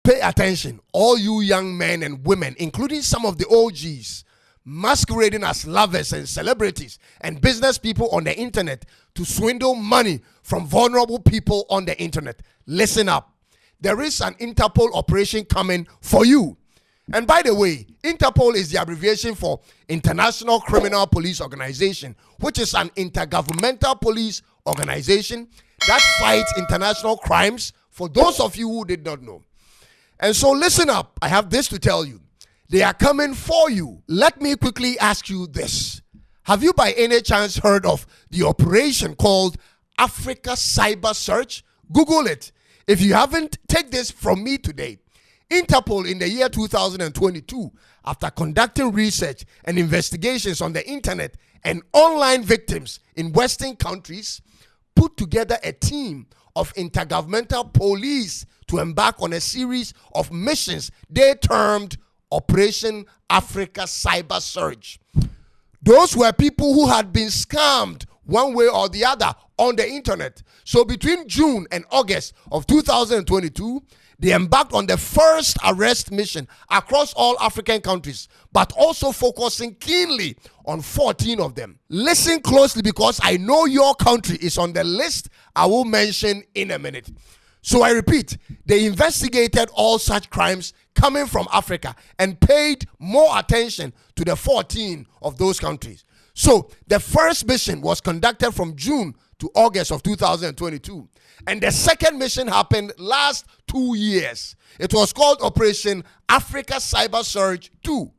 Pay attention, all you young men and women, including some of the OGs, masquerading as lovers and celebrities and business people on the internet to swindle money from vulnerable people on the internet. Listen up. There is an Interpol operation coming for you. And by the way, Interpol is the abbreviation for International Criminal Police Organization, which is an intergovernmental police organization that fights international crimes, for those of you who did not know. And so listen up, I have this to tell you. They are coming for you. Let me quickly ask you this. Have you by any chance heard of the operation called Africa Cyber Search? Google it. If you haven't, take this from me today. Interpol in the year 2022, after conducting research and investigations on the internet and online victims in Western countries, put together a team of intergovernmental police to embark on a series of missions they termed Operation Africa Cyber Search. Those were people who had been scammed one way or the other on the internet. So between June and August of 2022, they embarked on the first arrest mission across all African countries, but also focusing keenly on 14 of them. Listen closely, because I know your country is on the list I will mention in a minute. So I repeat, they investigated all such crimes coming from Africa and paid more attention to the 14 of those countries. So the first mission was conducted from June to August of 2022. And the second mission happened last 2 years. It was called Operation Africa Cyber Search 2.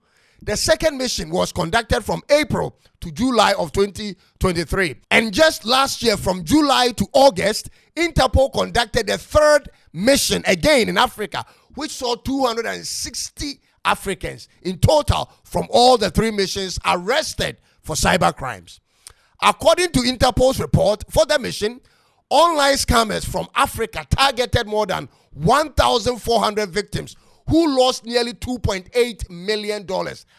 The second mission was conducted from April to July of 2023. And just last year, from July to August, Interpol conducted the third mission again in Africa, which saw 260 Africans in total from all the three missions arrested for cyber crimes. According to Interpol's report for the mission, online scammers from Africa targeted more than 1,400 victims who lost nearly $2.8 million.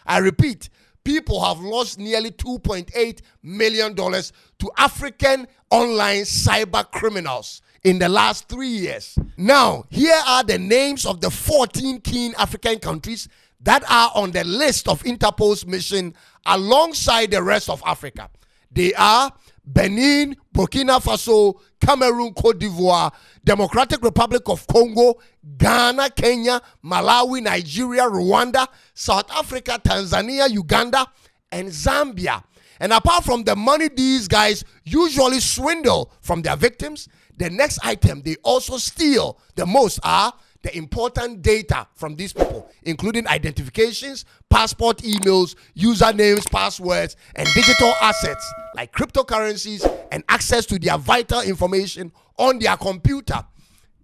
I repeat, people have lost nearly $2.8 million to African online cyber criminals in the last 3 years. Now, here are the names of the 14 key African countries that are on the list of Interpol's mission alongside the rest of Africa. They are Benin, Burkina Faso, Cameroon, Cote d'Ivoire, Democratic Republic of Congo, Ghana, Kenya, Malawi, Nigeria, Rwanda, South Africa, Tanzania, Uganda, and Zambia. And apart from the money these guys usually swindle from their victims, the next item they also steal the most are the important data from these people, including identifications, passport emails, usernames, passwords, and digital assets like cryptocurrencies and access to their vital information on their computer.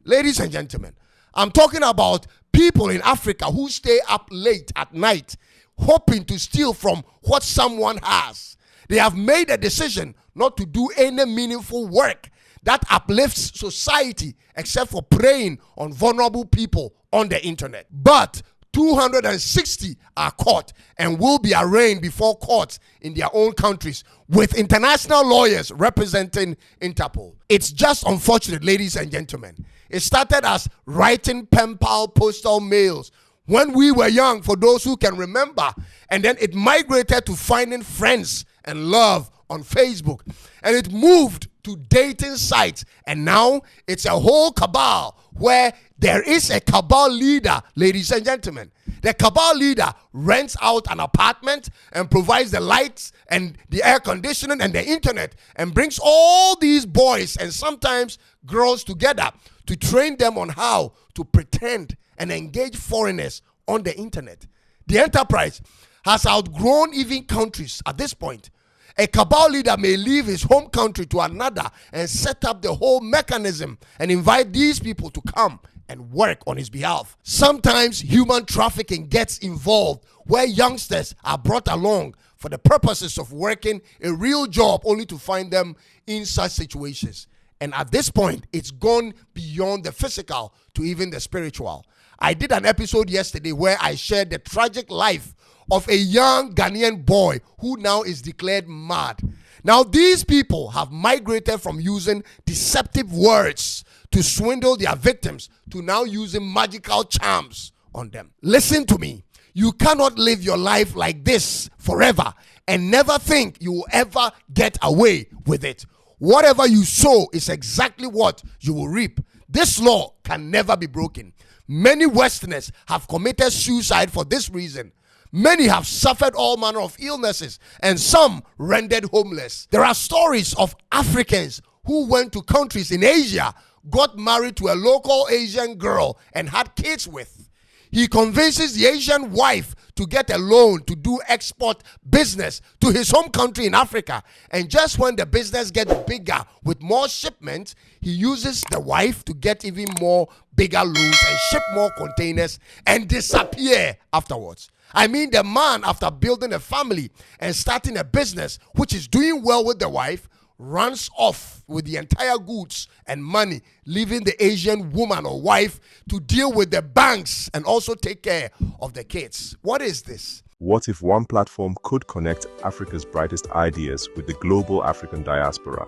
Ladies and gentlemen, I'm talking about people in Africa who stay up late at night hoping to steal from what someone has. They have made a decision not to do any meaningful work that uplifts society except for preying on vulnerable people on the internet. But 260 are caught and will be arraigned before courts in their own countries with international lawyers representing Interpol. It's just unfortunate, ladies and gentlemen. It started as writing pen pal postal mails when we were young, for those who can remember, and then it migrated to finding friends and love on Facebook, and it moved to dating sites, and now it's a whole cabal where there is a cabal leader, ladies and gentlemen. The cabal leader rents out an apartment and provides the lights and the air conditioning and the internet and brings all these boys and sometimes girls together to train them on how to pretend and engage foreigners on the internet. The enterprise has outgrown even countries at this point. A cabal leader may leave his home country to another and set up the whole mechanism and invite these people to come and work on his behalf. Sometimes human trafficking gets involved, where youngsters are brought along for the purposes of working a real job only to find them in such situations. And at this point, it's gone beyond the physical to even the spiritual. I did an episode yesterday where I shared the tragic life of a young Ghanaian boy who now is declared mad. Now, these people have migrated from using deceptive words to swindle their victims to now using magical charms on them. Listen to me. You cannot live your life like this forever and never think you will ever get away with it. Whatever you sow is exactly what you will reap. This law can never be broken. Many Westerners have committed suicide for this reason. Many have suffered all manner of illnesses and some rendered homeless. There are stories of Africans who went to countries in Asia, got married to a local Asian girl and had kids with. He convinces the Asian wife to get a loan to do export business to his home country in Africa. And just when the business gets bigger with more shipments, he uses the wife to get even more bigger loans and ship more containers and disappear afterwards. I mean, the man, after building a family and starting a business which is doing well with the wife, runs off with the entire goods and money, leaving the Asian woman or wife to deal with the banks and also take care of the kids. What is this? What if one platform could connect Africa's brightest ideas with the global African diaspora?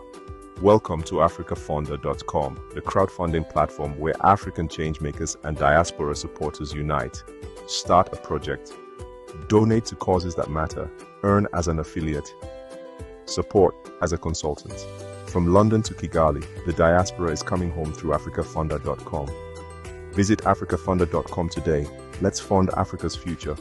Welcome to AfricaFounder.com, the crowdfunding platform where African changemakers and diaspora supporters unite. Start a project, donate to causes that matter, earn as an affiliate, support as a consultant. From London to Kigali, the diaspora is coming home through AfricaFounder.com. Visit AfricaFounder.com today. Let's fund Africa's future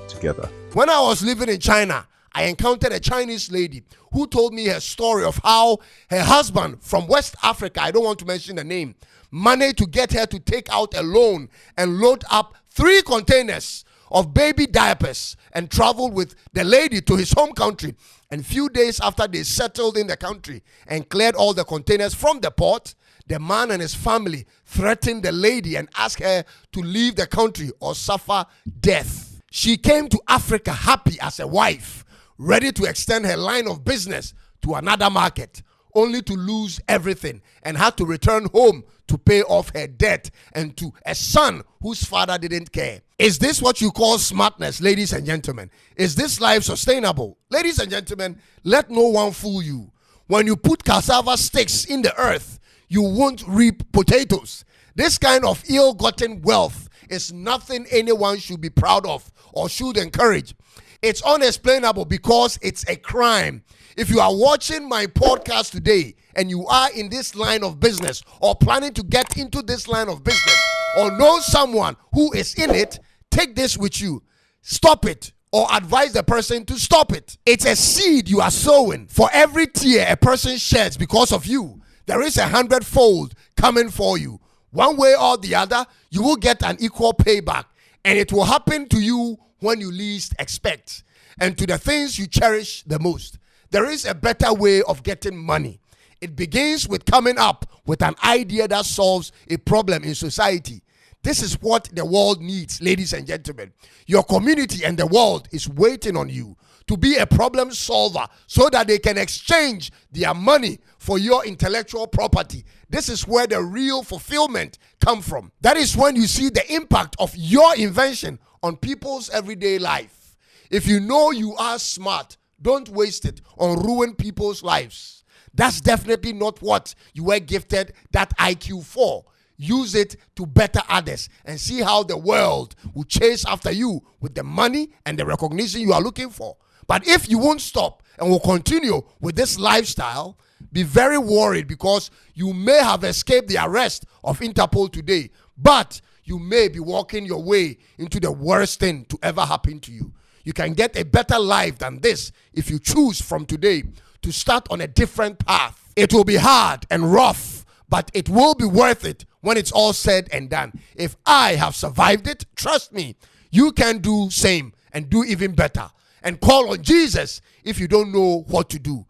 together. When I was living in China, I encountered a Chinese lady who told me her story of how her husband from West Africa, I don't want to mention the name, managed to get her to take out a loan and load up 3 containers of baby diapers and traveled with the lady to his home country. And few days after they settled in the country and cleared all the containers from the port, the man and his family threatened the lady and asked her to leave the country or suffer death. She came to Africa happy as a wife, ready to extend her line of business to another market, only to lose everything and had to return home to pay off her debt and to a son whose father didn't care. Is this what you call smartness, ladies and gentlemen? Is this life sustainable? Ladies and gentlemen, let no one fool you. When you put cassava sticks in the earth, you won't reap potatoes. This kind of ill-gotten wealth is nothing anyone should be proud of or should encourage. It's unexplainable because it's a crime. If you are watching my podcast today and you are in this line of business or planning to get into this line of business or know someone who is in it, take this with you. Stop it or advise the person to stop it. It's a seed you are sowing. For every tear a person sheds because of you, there is 100-fold coming for you. One way or the other, you will get an equal payback, and it will happen to you when you least expect and to the things you cherish the most. There is a better way of getting money. It begins with coming up with an idea that solves a problem in society. This is what the world needs, ladies and gentlemen. Your community and the world is waiting on you to be a problem solver so that they can exchange their money for your intellectual property. This is where the real fulfillment comes from. That is when you see the impact of your invention on people's everyday life. If you know you are smart, don't waste it on ruin people's lives. That's definitely not what you were gifted that IQ for. Use it to better others and see how the world will chase after you with the money and the recognition you are looking for. But if you won't stop and will continue with this lifestyle, be very worried because you may have escaped the arrest of Interpol today, but you may be walking your way into the worst thing to ever happen to you. You can get a better life than this if you choose from today to start on a different path. It will be hard and rough, but it will be worth it when it's all said and done. If I have survived it, trust me, you can do same and do even better. And call on Jesus if you don't know what to do.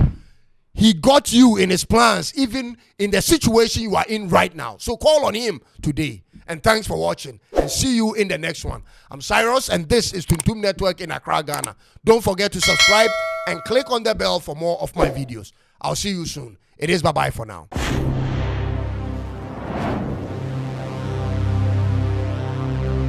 He got you in his plans, even in the situation you are in right now. So call on him today. And thanks for watching. And see you in the next one. I'm Cyrus, and this is Tuntum Network in Accra, Ghana. Don't forget to subscribe and click on the bell for more of my videos. I'll see you soon. It is bye-bye for now.